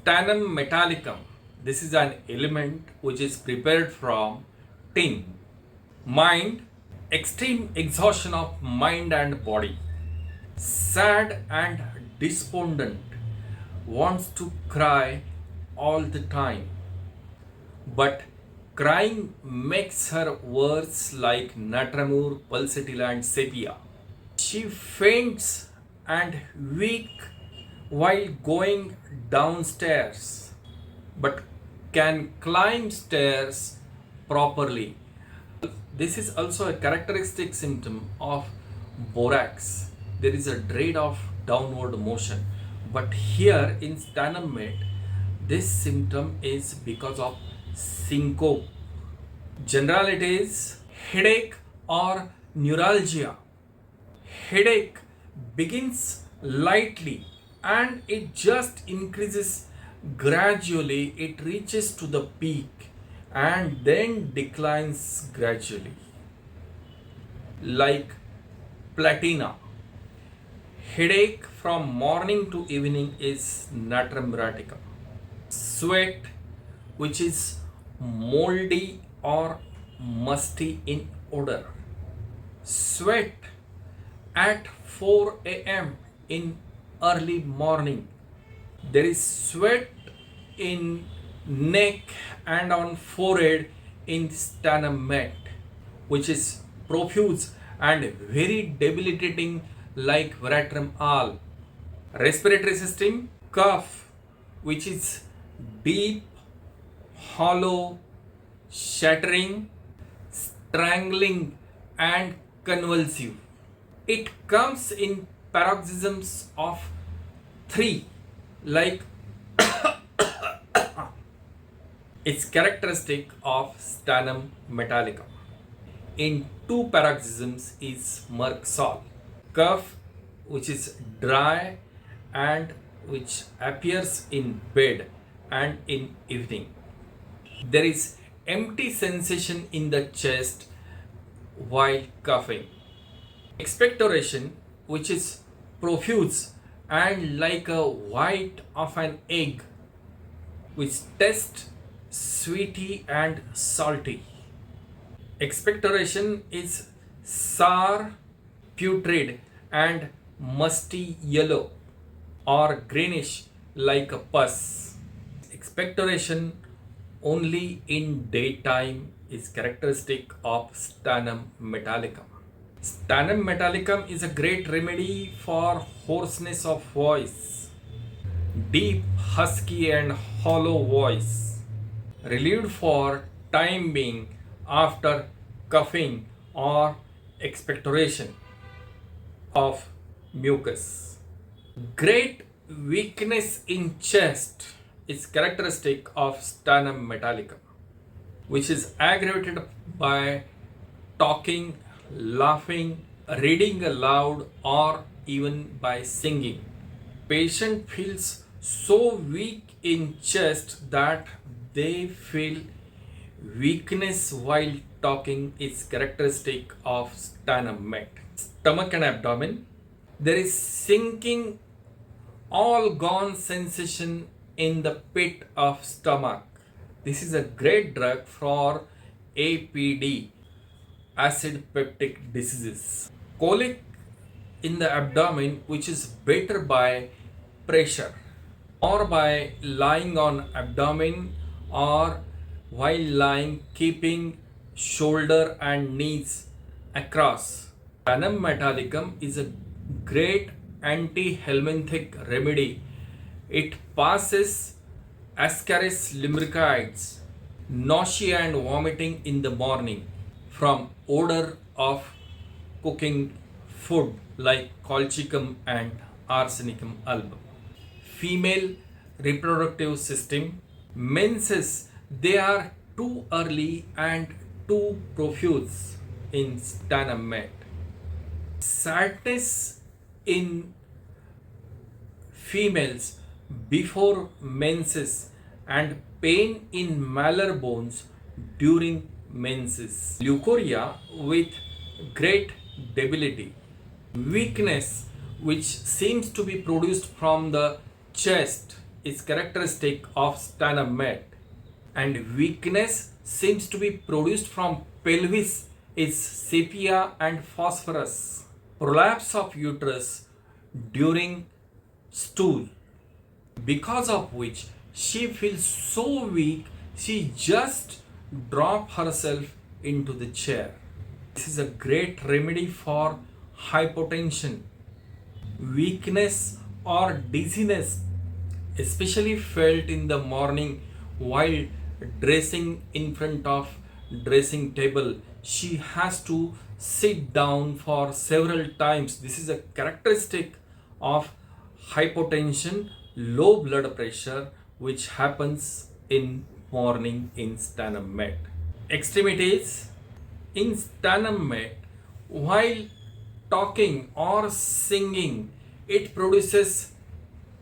Stannum Metalicum. This is an element which is prepared from tin. Mind, extreme exhaustion of mind and body. Sad and despondent, wants to cry all the time. But crying makes her worse like Natramur, Pulsatilla and Sepia. She faints and weak while going downstairs, but can climb stairs properly. This is also a characteristic symptom of borax. There is a dread of downward motion, but here in Stannum Met, this symptom is because of syncope. Generalities, headache or neuralgia. Headache begins lightly and it just increases gradually. It reaches to the peak and then declines gradually, like platina. Headache from morning to evening is natrum muraticum. Sweat, which is moldy or musty in odor. Sweat at 4 a.m. in early morning. There is sweat in neck and on forehead in Stannum Met, which is profuse and very debilitating like veratrum al. Respiratory system, cough, which is deep, hollow, shattering, strangling and convulsive. It comes in paroxysms of 3, like it's characteristic of Stannum Metallicum. In 2 paroxysms is Merksol. Cough, which is dry and which appears in bed and in evening. There is empty sensation in the chest while coughing. Expectoration, which is profuse and like a white of an egg, which tastes sweety and salty. Expectoration is sour, putrid and musty yellow or greenish like a pus. Expectoration only in daytime is characteristic of Stannum Metallicum. Stannum Metallicum is a great remedy for hoarseness of voice, deep, husky and hollow voice, relieved for time being after coughing or expectoration of mucus. Great weakness in chest is characteristic of Stannum Metallicum, which is aggravated by talking, laughing, reading aloud or even by singing. Patient feels so weak in chest that they feel weakness while talking is characteristic of Stannum Met. Stomach and abdomen. There is sinking, all gone sensation in the pit of stomach. This is a great drug for APD, acid peptic diseases. Colic in the abdomen, which is better by pressure or by lying on abdomen or while lying keeping shoulder and knees across. Stannum Metallicum is a great anti-helminthic remedy. It passes ascaris limbricoides, nausea and vomiting in the morning from odor of cooking food like colchicum and arsenicum album. Female reproductive system, menses, they are too early and too profuse in Stannum Met. Sadness in females before menses and pain in malar bones during menses. Leukorrhea with great debility. Weakness which seems to be produced from the chest is characteristic of Stannum mat, and weakness seems to be produced from pelvis is sepia and phosphorus. Prolapse of uterus during stool, because of which she feels so weak she just drop herself into the chair. This is a great remedy for hypotension, weakness or dizziness, especially felt in the morning while dressing in front of dressing table. She has to sit down for several times. This is a characteristic of hypotension, low blood pressure, which happens in morning in Stannum mat. Extremities. In Stannum mat, while talking or singing, it produces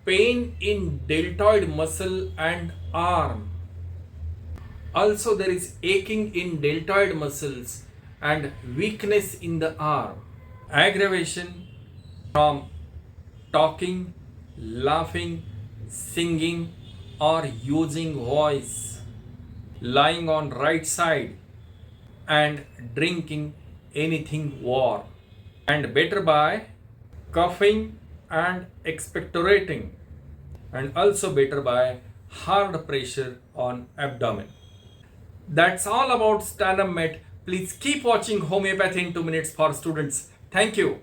pain in deltoid muscle and arm. Also, there is aching in deltoid muscles and weakness in the arm. Aggravation from talking, laughing, singing, or using voice, lying on right side, and drinking anything warm. And better by coughing and expectorating, and also better by hard pressure on abdomen. That's all about Stannum mat. Please keep watching Homeopathy in 2 minutes for students. Thank you.